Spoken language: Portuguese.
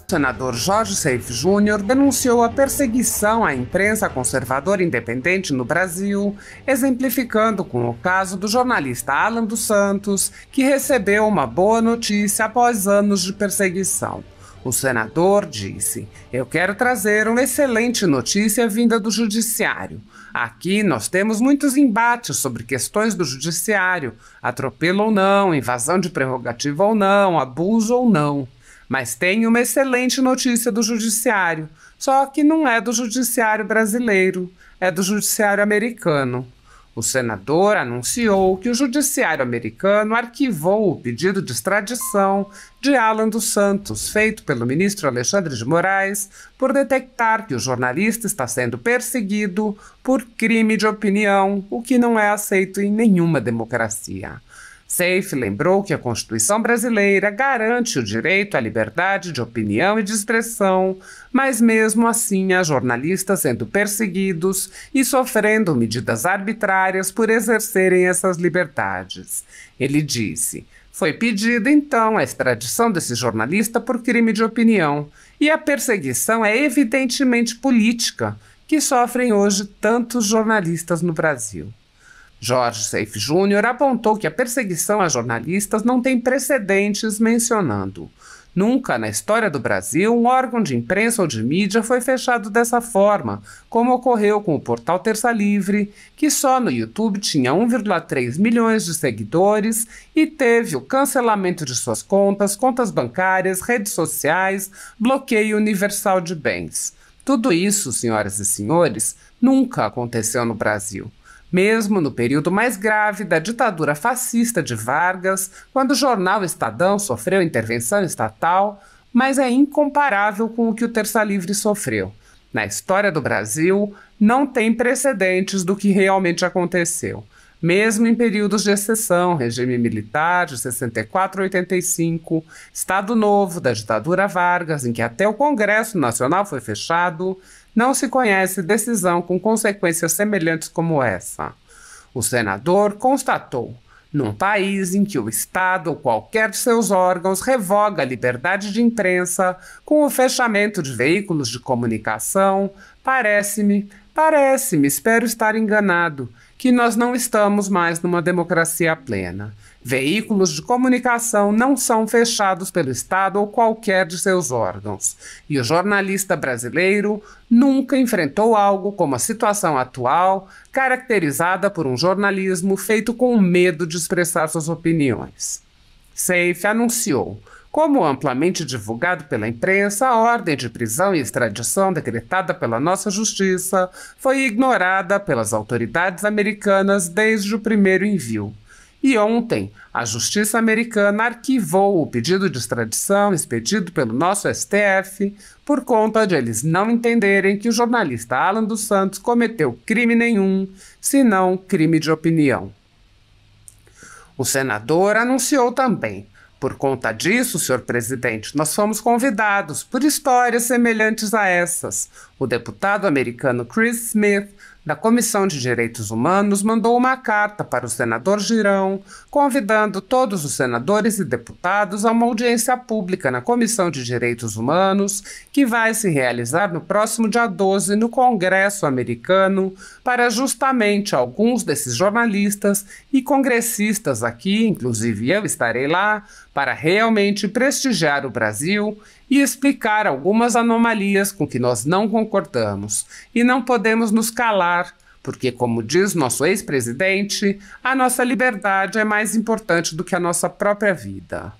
O senador Jorge Seife Júnior denunciou a perseguição à imprensa conservadora independente no Brasil, exemplificando com o caso do jornalista Alan dos Santos, que recebeu uma boa notícia após anos de perseguição. O senador disse: "Eu quero trazer uma excelente notícia vinda do judiciário. Aqui nós temos muitos embates sobre questões do judiciário, atropelo ou não, invasão de prerrogativa ou não, abuso ou não. Mas tem uma excelente notícia do judiciário, só que não é do judiciário brasileiro, é do judiciário americano." O senador anunciou que o judiciário americano arquivou o pedido de extradição de Alan dos Santos, feito pelo ministro Alexandre de Moraes, por detectar que o jornalista está sendo perseguido por crime de opinião, o que não é aceito em nenhuma democracia. Seife lembrou que a Constituição brasileira garante o direito à liberdade de opinião e de expressão, mas mesmo assim há jornalistas sendo perseguidos e sofrendo medidas arbitrárias por exercerem essas liberdades. Ele disse: "Foi pedida então a extradição desse jornalista por crime de opinião, e a perseguição é evidentemente política, que sofrem hoje tantos jornalistas no Brasil." Jorge Seife Júnior apontou que a perseguição a jornalistas não tem precedentes, mencionando: "Nunca na história do Brasil um órgão de imprensa ou de mídia foi fechado dessa forma, como ocorreu com o portal Terça Livre, que só no YouTube tinha 1,3 milhões de seguidores e teve o cancelamento de suas contas bancárias, redes sociais, bloqueio universal de bens. Tudo isso, senhoras e senhores, nunca aconteceu no Brasil. Mesmo no período mais grave da ditadura fascista de Vargas, quando o jornal Estadão sofreu intervenção estatal, mas é incomparável com o que o Terça Livre sofreu. Na história do Brasil, não tem precedentes do que realmente aconteceu. Mesmo em períodos de exceção, regime militar de 64 a 85, Estado Novo da ditadura Vargas, em que até o Congresso Nacional foi fechado, não se conhece decisão com consequências semelhantes como essa." O senador constatou: "Num país em que o Estado ou qualquer de seus órgãos revoga a liberdade de imprensa com o fechamento de veículos de comunicação, parece-me, espero estar enganado, que nós não estamos mais numa democracia plena. Veículos de comunicação não são fechados pelo Estado ou qualquer de seus órgãos. E o jornalista brasileiro nunca enfrentou algo como a situação atual, caracterizada por um jornalismo feito com medo de expressar suas opiniões." Seife anunciou: "Como amplamente divulgado pela imprensa, a ordem de prisão e extradição decretada pela nossa justiça foi ignorada pelas autoridades americanas desde o primeiro envio. E ontem, a justiça americana arquivou o pedido de extradição expedido pelo nosso STF por conta de eles não entenderem que o jornalista Alan dos Santos cometeu crime nenhum, senão crime de opinião." O senador anunciou também: "Por conta disso, senhor presidente, nós fomos convidados por histórias semelhantes a essas. O deputado americano Chris Smith, da Comissão de Direitos Humanos, mandou uma carta para o senador Girão, convidando todos os senadores e deputados a uma audiência pública na Comissão de Direitos Humanos, que vai se realizar no próximo dia 12 no Congresso americano, para justamente alguns desses jornalistas e congressistas aqui, inclusive eu estarei lá, para realmente prestigiar o Brasil e explicar algumas anomalias com que nós não concordamos. E não podemos nos calar, porque, como diz nosso ex-presidente, a nossa liberdade é mais importante do que a nossa própria vida."